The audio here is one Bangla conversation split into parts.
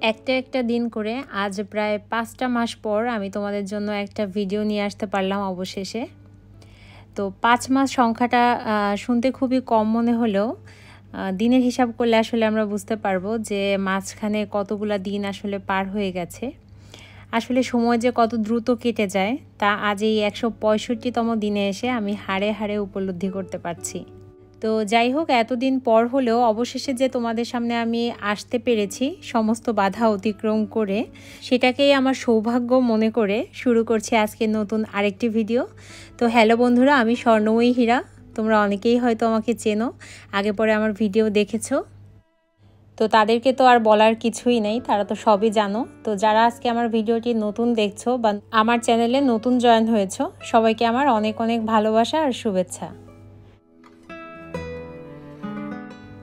একটা একটা দিন করে আজ প্রায় 5টা মাস পর আমি তোমাদের জন্য একটা ভিডিও নিয়ে আসতে পারলাম অবশেষে। তো 5 মাস সংখ্যাটা শুনতে খুবই কম মনে হলেও দিনের হিসাব করলে আসলে আমরা বুঝতে পারবো যে মাঝখানে কতগুলা দিন আসলে পার হয়ে গেছে। আসলে সময় যে কত দ্রুত কেটে যায় তা আজ এই 165তম দিনে এসে আমি হাড়ে হাড়ে উপলব্ধি করতে পারছি। তো যাই হোক, এতদিন পর হলেও অবশেষে যে তোমাদের সামনে আমি আসতে পেরেছি সমস্ত বাধা অতিক্রম করে, সেটাকেই আমার সৌভাগ্য মনে করে শুরু করছি আজকে নতুন আরেকটি ভিডিও। তো হ্যালো বন্ধুরা, আমি স্বর্ণময়ী হীরা। তোমরা অনেকেই হয়তো আমাকে চেনো, আগে পরে আমার ভিডিও দেখেছো। তো তাদেরকে তো আর বলার কিছুই নেই, তারা তো সবই জানো। তো যারা আজকে আমার ভিডিওটি নতুন দেখছো বা আমার চ্যানেলে নতুন জয়েন হয়েছো, সবাইকে আমার অনেক অনেক ভালোবাসা আর শুভেচ্ছা।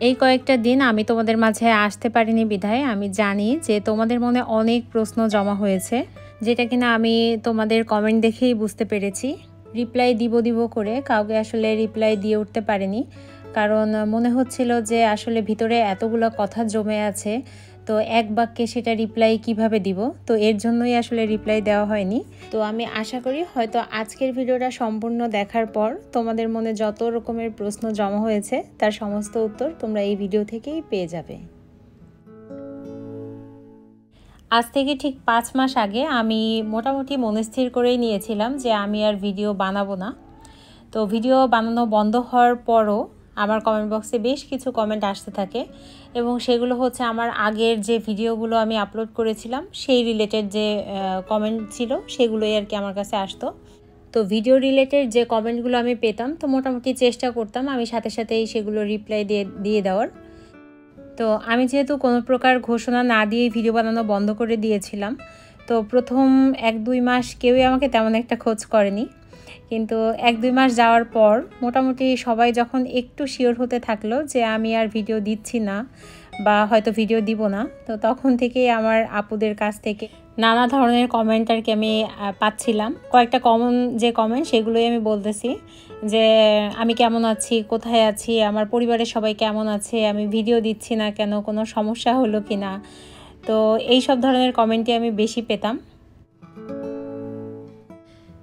এই কয়েকটা দিন আমি তোমাদের মাঝে আসতে পারিনি বিধায় আমি জানি যে তোমাদের মনে অনেক প্রশ্ন জমা হয়েছে, যেটা কিনা আমি তোমাদের কমেন্ট দেখেই বুঝতে পেরেছি। রিপ্লাই দিব করে কাউকে আসলে রিপ্লাই দিয়ে উঠতে পারিনি, কারণ মনে হচ্ছিল যে আসলে ভিতরে এতগুলো কথা জমে আছে, তো এক বাক্যে সেটা রিপ্লাই কিভাবে দিব। তো এর জন্যই আসলে রিপ্লাই দেওয়া হয়নি। তো আমি আশা করি হয়তো আজকের ভিডিওটা সম্পূর্ণ দেখার পর তোমাদের মনে যত রকমের প্রশ্ন জমা হয়েছে তার সমস্ত উত্তর তোমরা এই ভিডিও থেকেই পেয়ে যাবে। আজ থেকে ঠিক 5 মাস আগে আমি মোটামুটি মনস্থির করেই নিয়েছিলাম যে আমি আর ভিডিও বানাবো না। তো ভিডিও বানানো বন্ধ হওয়ার পরও আমার কমেন্ট বক্সে বেশ কিছু কমেন্ট আসতে থাকে, এবং সেগুলো হচ্ছে আমার আগের যে ভিডিওগুলো আমি আপলোড করেছিলাম সেই রিলেটেড যে কমেন্ট ছিল সেগুলোই আর কি আমার কাছে আসতো। তো ভিডিও রিলেটেড যে কমেন্টগুলো আমি পেতাম, তো মোটামুটি চেষ্টা করতাম আমি সাথে সাথেই সেগুলো রিপ্লাই দিয়ে দেওয়ার। তো আমি যেহেতু কোনো প্রকার ঘোষণা না দিয়ে ভিডিও বানানো বন্ধ করে দিয়েছিলাম, তো প্রথম 1-2 মাস কেউই আমাকে তেমন একটা খোঁজ করেনি। কিন্তু 1-2 মাস যাওয়ার পর মোটামুটি সবাই যখন একটু শিওর হতে থাকলো যে আমি আর ভিডিও দিচ্ছি না বা হয়তো ভিডিও দিব না, তো তখন থেকেই আমার আপুদের কাছ থেকে নানা ধরনের কমেন্ট আর কি আমি পাচ্ছিলাম। কয়েকটা কমন যে কমেন্ট সেগুলোই আমি বলতেছি, যে আমি কেমন আছি, কোথায় আছি, আমার পরিবারের সবাই কেমন আছে, আমি ভিডিও দিচ্ছি না কেন, কোনো সমস্যা হলো কি না। তো এই সব ধরনের কমেন্টই আমি বেশি পেতাম।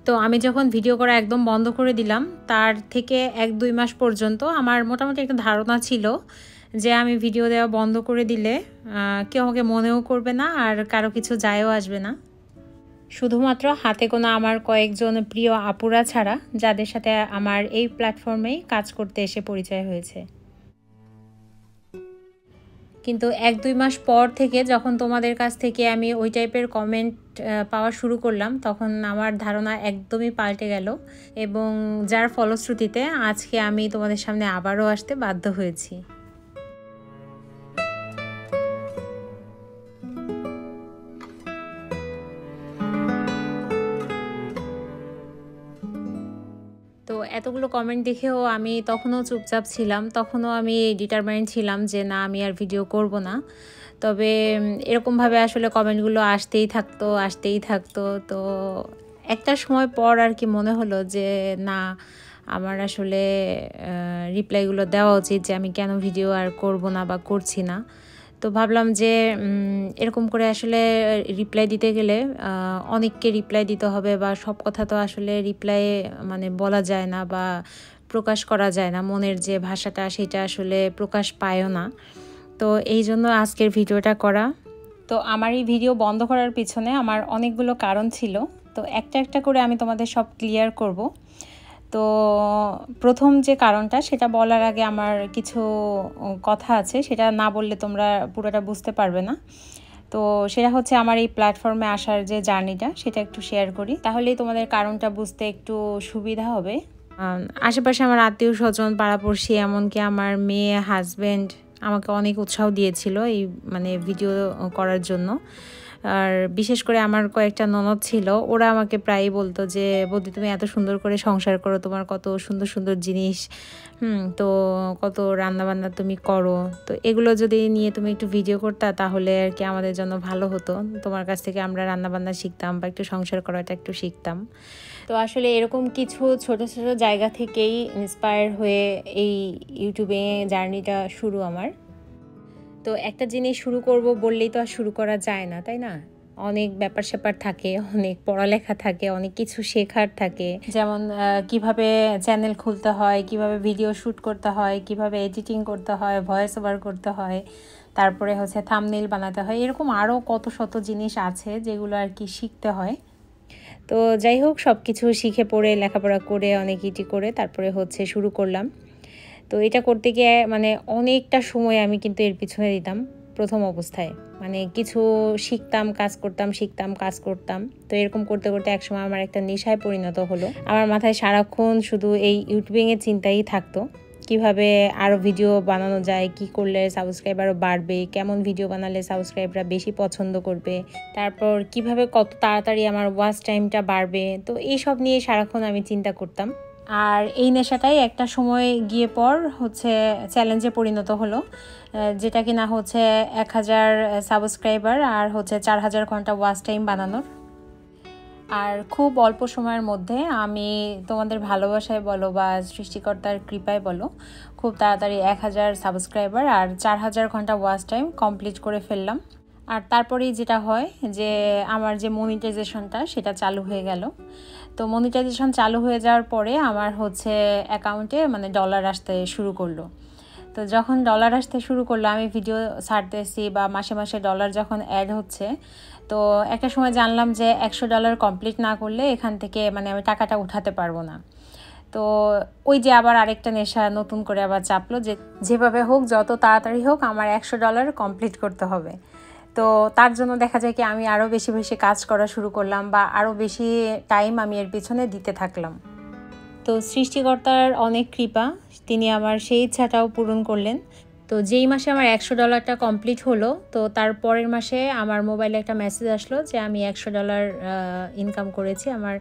তো আমি যখন ভিডিও করা একদম বন্ধ করে দিলাম, তার থেকে 1-2 মাস পর্যন্ত আমার মোটামুটি একটা ধারণা ছিল যে আমি ভিডিও দেওয়া বন্ধ করে দিলে কেউ আমাকে মনেও করবে না আর কারো কিছু যায়ও আসবে না। শুধুমাত্র হাতে গোনা আমার কয়েকজন প্রিয় আপুরা ছাড়া, যাদের সাথে আমার এই প্ল্যাটফর্মেই কাজ করতে এসে পরিচয় হয়েছে। কিন্তু 1-2 মাস পর থেকে যখন তোমাদের কাছ থেকে আমি ওই টাইপের কমেন্ট পাওয়া শুরু করলাম, তখন আমার ধারণা একদমই পাল্টে গেল, এবং যার ফলশ্রুতিতে আজকে আমি তোমাদের সামনে আবারও আসতে বাধ্য হয়েছি। তো এতগুলো কমেন্ট দেখেও আমি তখনও চুপচাপ ছিলাম, তখনও আমি ডিটারমাইন্ড ছিলাম যে না, আমি আর ভিডিও করব না। তবে এরকমভাবে আসলে কমেন্টগুলো আসতেই থাকতো। তো একটা সময় পর আর কি মনে হলো যে না, আমার আসলে রিপ্লাইগুলো দেওয়া উচিত, যে আমি কেন ভিডিও আর করব না বা করছি না। তো ভাবলাম যে এরকম করে আসলে রিপ্লাই দিতে গেলে অনেককে রিপ্লাই দিতে হবে, বা সব কথা তো আসলে রিপ্লাই মানে বলা যায় না বা প্রকাশ করা যায় না, মনের যে ভাষাটা সেটা আসলে প্রকাশ পায়ও না। তো এই জন্য আজকের ভিডিওটা করা। তো আমার এই ভিডিও বন্ধ করার পিছনে আমার অনেকগুলো কারণ ছিল, তো একটা একটা করে আমি তোমাদের সব ক্লিয়ার করব। তো প্রথম যে কারণটা সেটা বলার আগে আমার কিছু কথা আছে, সেটা না বললে তোমরা পুরোটা বুঝতে পারবে না। তো সেটা হচ্ছে আমার এই প্ল্যাটফর্মে আসার যে জার্নিটা, সেটা একটু শেয়ার করি, তাহলেই তোমাদের কারণটা বুঝতে একটু সুবিধা হবে। আশেপাশে আমার আত্মীয় স্বজন, পাড়াপড়শি, এমনকি আমার মেয়ে, হাজব্যান্ড আমাকে অনেক উৎসাহ দিয়েছিল এই মানে ভিডিও করার জন্য। আর বিশেষ করে আমার কয়েকটা ননদ ছিল, ওরা আমাকে প্রায়ই বলতো যে বৌদি তুমি এত সুন্দর করে সংসার করো, তোমার কত সুন্দর সুন্দর জিনিস, তো কত রান্নাবান্না তুমি করো, তো এগুলো যদি নিয়ে তুমি একটু ভিডিও করতা তাহলে আর কি আমাদের জন্য ভালো হতো, তোমার কাছ থেকে আমরা রান্নাবান্না শিখতাম বা একটু সংসার করাটা একটু শিখতাম। তো আসলে এরকম কিছু ছোট ছোট জায়গা থেকেই ইন্সপায়ার হয়ে এই ইউটিউবে জার্নিটা শুরু আমার। তো একটা জিনিস শুরু করব বললেই তো আর শুরু করা যায় না, তাই না? অনেক ব্যাপার স্যাপার থাকে, অনেক পড়ালেখা থাকে, অনেক কিছু শেখার থাকে, যেমন কিভাবে চ্যানেল খুলতে হয়, কিভাবে ভিডিও শ্যুট করতে হয়, কিভাবে এডিটিং করতে হয়, ভয়েস ওভার করতে হয়, তারপরে হচ্ছে থাম্বনেইল বানাতে হয়, এরকম আরও কত শত জিনিস আছে যেগুলো আর কি শিখতে হয়। তো যাই হোক, সব কিছু শিখে পড়ে লেখাপড়া করে অনেক ইটি করে তারপরে হচ্ছে শুরু করলাম। তো এটা করতে গিয়ে মানে অনেকটা সময় আমি কিন্তু এর পিছনে দিতাম প্রথম অবস্থায়। মানে কিছু শিখতাম, কাজ করতাম, শিখতাম, কাজ করতাম। তো এরকম করতে করতে একসময় আমার একটা নেশায় পরিণত হলো। আমার মাথায় সারাক্ষণ শুধু এই ইউটিউবিংয়ের চিন্তাই থাকতো, কিভাবে আরও ভিডিও বানানো যায়, কি করলে সাবস্ক্রাইবারও বাড়বে, কেমন ভিডিও বানালে সাবস্ক্রাইবাররা বেশি পছন্দ করবে, তারপর কিভাবে কত তাড়াতাড়ি আমার ওয়াচ টাইমটা বাড়বে। তো এইসব নিয়ে সারাক্ষণ আমি চিন্তা করতাম। আর এই নেশাটাই একটা সময় গিয়ে পর হচ্ছে চ্যালেঞ্জে পরিণত হলো, যেটা কিনা হচ্ছে 1000 সাবস্ক্রাইবার আর হচ্ছে 4000 ঘন্টা ওয়াচ টাইম বানানোর। আর খুব অল্প সময়ের মধ্যে আমি তোমাদের ভালোবাসায় বলো বা সৃষ্টিকর্তার কৃপায় বলো, খুব তাড়াতাড়ি 1000 সাবস্ক্রাইবার আর 4000 ঘন্টা ওয়াচ টাইম কমপ্লিট করে ফেললাম। আর তারপরেই যেটা হয় যে আমার যে মনিটাইজেশনটা সেটা চালু হয়ে গেল। তো মনিটাইজেশন চালু হয়ে যাওয়ার পরে আমার হচ্ছে অ্যাকাউন্টে মানে ডলার আসতে শুরু করলো। তো যখন ডলার আসতে শুরু করলো, আমি ভিডিও ছাড়তেছি বা মাসে মাসে ডলার যখন অ্যাড হচ্ছে, তো একটা সময় জানলাম যে $100 কমপ্লিট না করলে এখান থেকে মানে আমি টাকাটা উঠাতে পারবো না। তো ওই যে আবার আরেকটা নেশা নতুন করে আবার চাপলো যে যেভাবে হোক, যত তাড়াতাড়ি হোক, আমার $100 কমপ্লিট করতে হবে। তো তার জন্য দেখা যায় কি আমি আরও বেশি বেশি কাজ করা শুরু করলাম বা আরও বেশি টাইম আমি এর পিছনে দিতে থাকলাম। তো সৃষ্টিকর্তার অনেক কৃপা, তিনি আমার সেই ইচ্ছাটাও পূরণ করলেন। তো যেই মাসে আমার $100টা কমপ্লিট হলো, তো তার পরের মাসে আমার মোবাইলে একটা মেসেজ আসলো যে আমি $100 ইনকাম করেছি। আমার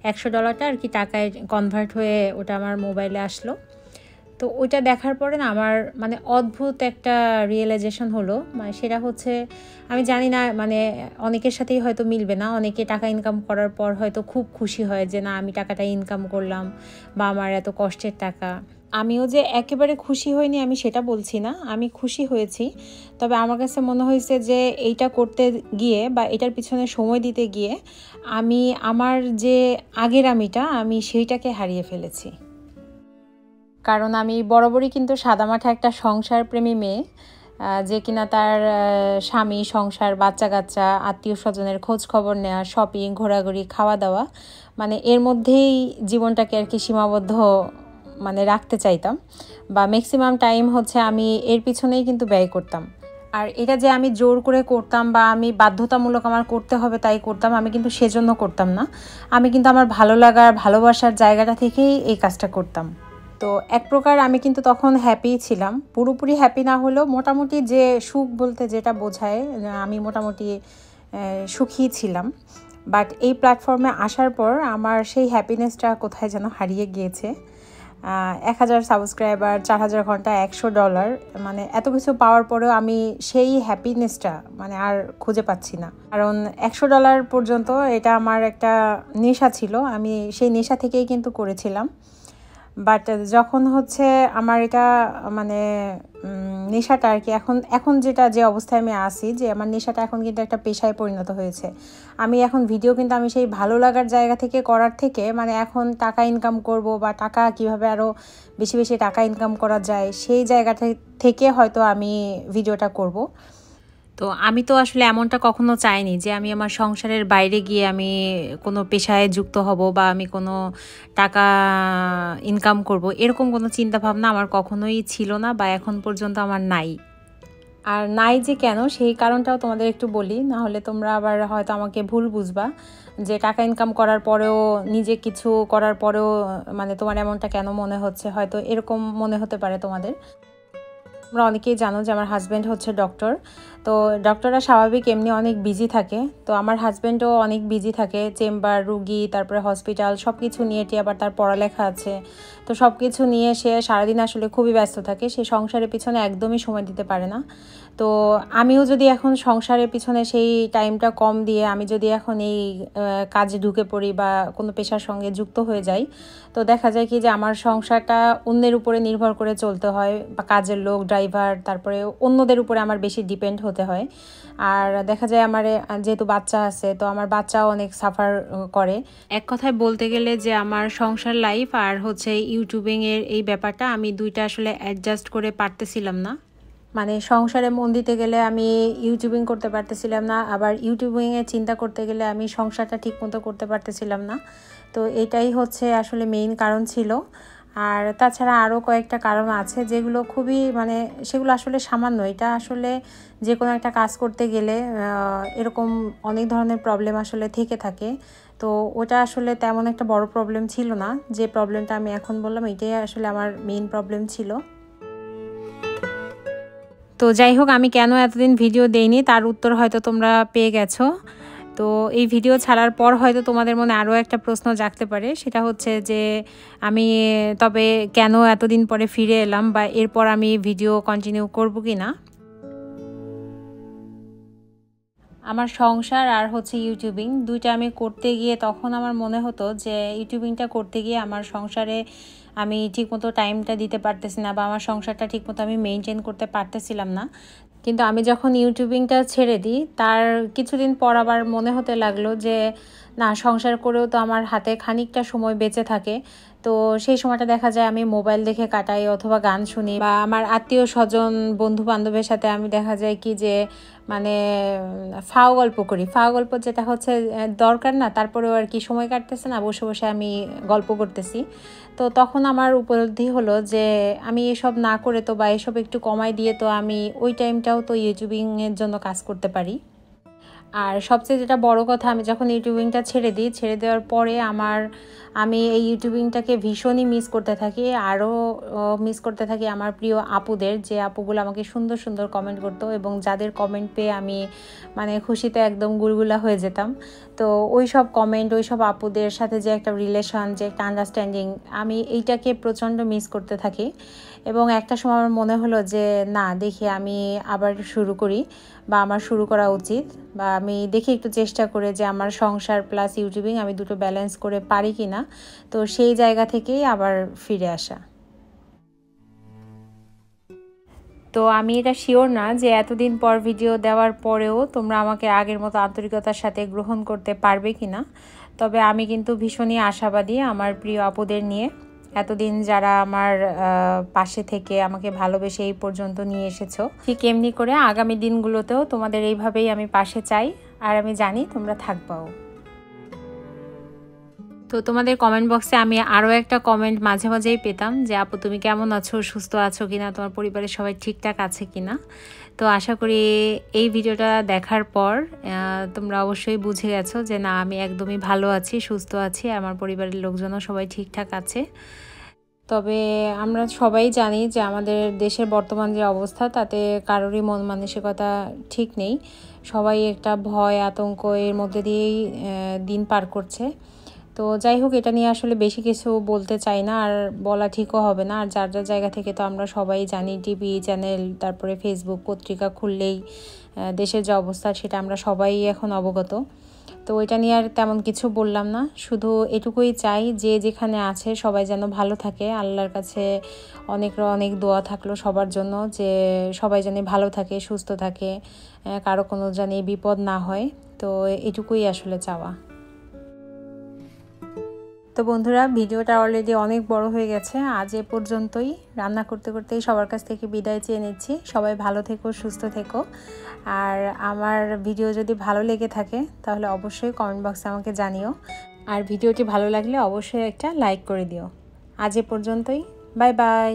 $100টা আর কি টাকায় কনভার্ট হয়ে ওটা আমার মোবাইলে আসলো। তো ওইটা দেখার পরে না আমার মানে অদ্ভুত একটা রিয়েলাইজেশন হলো। মানে সেটা হচ্ছে, আমি জানি না, মানে অনেকের সাথেই হয়তো মিলবে না। অনেকে টাকা ইনকাম করার পর হয়তো খুব খুশি হয় যে না, আমি টাকাটা ইনকাম করলাম বা আমার এত কষ্টের টাকা। আমিও যে একেবারে খুশি হইনি আমি সেটা বলছি না, আমি খুশি হয়েছি। তবে আমার কাছে মনে হয়েছে যে এইটা করতে গিয়ে বা এটার পিছনে সময় দিতে গিয়ে আমি আমার যে আগের আমি সেইটাকে হারিয়ে ফেলেছি। কারণ আমি বরাবরই কিন্তু সাদামাঠা একটা সংসার প্রেমী মেয়ে, যে কিনা তার স্বামী, সংসার, বাচ্চা কাচ্চা, আত্মীয় স্বজনের খোঁজ খবর নেওয়া, শপিং, ঘোরাঘুরি, খাওয়া দাওয়া, মানে এর মধ্যেই জীবনটাকে আর কি সীমাবদ্ধ মানে রাখতে চাইতাম। বা ম্যাক্সিমাম টাইম হচ্ছে আমি এর পিছনেই কিন্তু ব্যয় করতাম। আর এটা যে আমি জোর করে করতাম বা আমি বাধ্যতামূলক আমার করতে হবে তাই করতাম, আমি কিন্তু সেজন্য করতাম না। আমি কিন্তু আমার ভালো লাগার, ভালোবাসার জায়গাটা থেকেই এই কাজটা করতাম। তো এক প্রকার আমি কিন্তু তখন হ্যাপি ছিলাম, পুরোপুরি হ্যাপি না হলেও মোটামুটি যে সুখ বলতে যেটা বোঝায়, আমি মোটামুটি সুখী ছিলাম। বাট এই প্ল্যাটফর্মে আসার পর আমার সেই হ্যাপিনেসটা কোথায় যেন হারিয়ে গিয়েছে। 1000 সাবস্ক্রাইবার, 4000 ঘন্টা, $100, মানে এত কিছু পাওয়ার পরেও আমি সেই হ্যাপিনেসটা মানে আর খুঁজে পাচ্ছি না। কারণ $100 পর্যন্ত এটা আমার একটা নেশা ছিল, আমি সেই নেশা থেকেই কিন্তু করেছিলাম। বাট যখন হচ্ছে আমার এটা মানে নেশাটা আর কি এখন যে অবস্থায় আমি আছি, যে আমার নেশাটা এখন কিন্তু একটা পেশায় পরিণত হয়েছে। আমি এখন ভিডিও কিন্তু আমি সেই ভালো লাগার জায়গা থেকে করার থেকে মানে এখন টাকা ইনকাম করব বা টাকা কিভাবে আরও বেশি বেশি টাকা ইনকাম করা যায় সেই জায়গাটা থেকে হয়তো আমি ভিডিওটা করব। তো আমি তো আসলে এমনটা কখনো চাইনি যে আমি আমার সংসারের বাইরে গিয়ে আমি কোনো পেশায় যুক্ত হব বা আমি কোনো টাকা ইনকাম করব, এরকম কোনো চিন্তাভাবনা আমার কখনোই ছিল না বা এখন পর্যন্ত আমার নাই। আর নাই যে কেন, সেই কারণটাও তোমাদের একটু বলি, না হলে তোমরা আবার হয়তো আমাকে ভুল বুঝবা যে টাকা ইনকাম করার পরেও, নিজে কিছু করার পরেও মানে তোমার এমনটা কেন মনে হচ্ছে, হয়তো এরকম মনে হতে পারে তোমাদের। তোমরা অনেকেই জানো যে আমার হাজব্যান্ড হচ্ছে ডক্টর। তো ডক্টররা স্বাভাবিক এমনি অনেক বিজি থাকে, তো আমার হাজব্যান্ডও অনেক বিজি থাকে, চেম্বার, রুগী, তারপরে হসপিটাল, সব কিছু নিয়ে আবার তার পড়ালেখা আছে। তো সব কিছু নিয়ে সে সারাদিন আসলে খুবই ব্যস্ত থাকে, সে সংসারের পিছনে একদমই সময় দিতে পারে না। তো আমিও যদি এখন সংসারের পিছনে সেই টাইমটা কম দিয়ে আমি যদি এখন এই কাজে ঢুকে পড়ি বা কোনো পেশার সঙ্গে যুক্ত হয়ে যাই, তো দেখা যায় কি যে আমার সংসারটা অন্যের উপরে নির্ভর করে চলতে হয়, বা কাজের লোক, ড্রাইভার, তারপরে অন্যদের উপরে আমার বেশি ডিপেন্ড হতে হয়। আর দেখা যায় আমার যেহেতু বাচ্চা আছে, তো আমার বাচ্চাও অনেক সাফার করে। এক কথায় বলতে গেলে যে আমার সংসার লাইফ আর হচ্ছে ইউটিউবিংয়ের এই ব্যাপারটা আমি দুইটা আসলে অ্যাডজাস্ট করে পারতেছিলাম না। মানে সংসারে মন দিতে গেলে আমি ইউটিউবিং করতে পারতেছিলাম না, আবার ইউটিউবিংয়ের চিন্তা করতে গেলে আমি সংসারটা ঠিকমতো করতে পারতেছিলাম না। তো এটাই হচ্ছে আসলে মেইন কারণ ছিল। আর তাছাড়া আরও কয়েকটা কারণ আছে যেগুলো খুবই মানে সেগুলো আসলে সামান্য। এটা আসলে যে কোনো একটা কাজ করতে গেলে এরকম অনেক ধরনের প্রবলেম আসলে থেকে থাকে। তো ওটা আসলে তেমন একটা বড় প্রবলেম ছিল না। যে প্রবলেমটা আমি এখন বললাম এটাই আসলে আমার মেইন প্রবলেম ছিল। তো যাই হোক, আমি কেন এতদিন ভিডিও দেইনি তার উত্তর হয়তো তোমরা পেয়ে গেছো। তো এই ভিডিও ছাড়ার পর হয়তো তোমাদের মনে আরও একটা প্রশ্ন জাগতে পারে, সেটা হচ্ছে যে আমি তবে কেন এতদিন পরে ফিরে এলাম, বা এরপর আমি ভিডিও কন্টিনিউ করব কি না। আমার সংসার আর হচ্ছে ইউটিউবিং দুইটা আমি করতে গিয়ে তখন আমার মনে হতো যে ইউটিউবিংটা করতে গিয়ে আমার সংসারে আমি ঠিকমতো টাইমটা দিতে পারতেছি না, বা আমার সংসারটা ঠিকমতো আমি মেনটেন করতে পারতেছিলাম না। কিন্তু আমি যখন ইউটিউবিংটা ছেড়ে দিই তার কিছুদিন পর আবার মনে হতে লাগলো যে না, সংসার করেও তো আমার হাতে খানিকটা সময় বেঁচে থাকে। তো সেই সময়টা দেখা যায় আমি মোবাইল দেখে কাটাই, অথবা গান শুনি, বা আমার আত্মীয় স্বজন বন্ধু বান্ধবের সাথে আমি দেখা যায় কি যে মানে ফাও গল্প করি। ফাও গল্প যেটা হচ্ছে দরকার না, তারপরেও আর কি সময় কাটতেছে না, বসে বসে আমি গল্প করতেছি। তো তখন আমার উপলব্ধি হলো যে আমি এসব না করে তো, বা এসব একটু কমাই দিয়ে তো আমি ওই টাইমটাও তো ইউটিউবিংয়ের জন্য কাজ করতে পারি। আর সবচেয়ে যেটা বড় কথা, আমি যখন ইউটিউবিংটা ছেড়ে দিই, ছেড়ে দেওয়ার পরে আমি এই ইউটিউবিংটাকে ভীষণই মিস করতে থাকি। আরও মিস করতে থাকি আমার প্রিয় আপুদের, যে আপুগুলো আমাকে সুন্দর সুন্দর কমেন্ট করতো এবং যাদের কমেন্ট পেয়ে আমি মানে খুশিতে একদম গুলগুলা হয়ে যেতাম। তো ওই সব কমেন্ট, ওই সব আপুদের সাথে যে একটা রিলেশন, যে একটা আন্ডারস্ট্যান্ডিং, আমি এইটাকে প্রচণ্ড মিস করতে থাকি। এবং একটা সময় আমার মনে হলো যে না, দেখি আমি আবার শুরু করি, বা আমার শুরু করা উচিত, বা আমি দেখি একটু চেষ্টা করে যে আমার সংসার প্লাস ইউটিউবিং আমি দুটো ব্যালেন্স করে পারি কি না। তো সেই জায়গা থেকেই আবার ফিরে আসা। তো আমি এটা শিওর না যে এতদিন পর ভিডিও দেওয়ার পরেও তোমরা আমাকে আগের মতো আন্তরিকতার সাথে গ্রহণ করতে পারবে কি না। তবে আমি কিন্তু ভীষণই আশাবাদী আমার প্রিয় আপুদের নিয়ে। এতদিন যারা আমার পাশে থেকে আমাকে ভালোবেসে এই পর্যন্ত নিয়ে এসেছো, ঠিক এমনি করে আগামী দিনগুলোতেও তোমাদের এইভাবেই আমি পাশে চাই, আর আমি জানি তোমরা থাকবাও। তো তোমাদের কমেন্ট বক্সে আমি আরও একটা কমেন্ট মাঝে মাঝেই পেতাম যে আপু তুমি কেমন আছো, সুস্থ আছো কিনা, তোমার পরিবারের সবাই ঠিকঠাক আছে কিনা। তো আশা করি এই ভিডিওটা দেখার পর তোমরা অবশ্যই বুঝে গেছো যে না, আমি একদমই ভালো আছি, সুস্থ আছি, আমার পরিবারের লোকজনও সবাই ঠিকঠাক আছে। তবে আমরা সবাই জানি যে আমাদের দেশের বর্তমান যে অবস্থা, তাতে কারোরই মন মানসিকতা ঠিক নেই। সবাই একটা ভয় আতঙ্ক এর মধ্যে দিয়েই দিন পার করছে। তো যাই হোক, এটা নিয়ে আসলে বেশি কিছু বলতে চাই না, আর বলা ঠিকও হবে না। আর যার যার জায়গা থেকে তো আমরা সবাই জানি, টিভি চ্যানেল, তারপরে ফেসবুক, পত্রিকা খুললেই দেশের যে অবস্থা সেটা আমরা সবাই এখন অবগত। তো এটা নিয়ে আর তেমন কিছু বললাম না, শুধু এটুকুই চাই যে যেখানে আছে সবাই যেন ভালো থাকে। আল্লাহর কাছে অনেক অনেক দোয়া থাকলো সবার জন্য, যে সবাই যেন ভালো থাকে, সুস্থ থাকে, কারো কোনো জানি বিপদ না হয়। তো এটুকুই আসলে চাওয়া। তো বন্ধুরা, ভিডিওটা অলরেডি অনেক বড় হয়ে গেছে, আজ এ পর্যন্তই। রান্না করতে করতেই সবার কাছ থেকে বিদায় চেয়ে নিচ্ছি। সবাই ভালো থেকো, সুস্থ থেকো। আর আমার ভিডিও যদি ভালো লেগে থাকে তাহলে অবশ্যই কমেন্ট বক্সে আমাকে জানিও, আর ভিডিওটি ভালো লাগলে অবশ্যই একটা লাইক করে দিও। আজ এ পর্যন্তই, বাই বাই।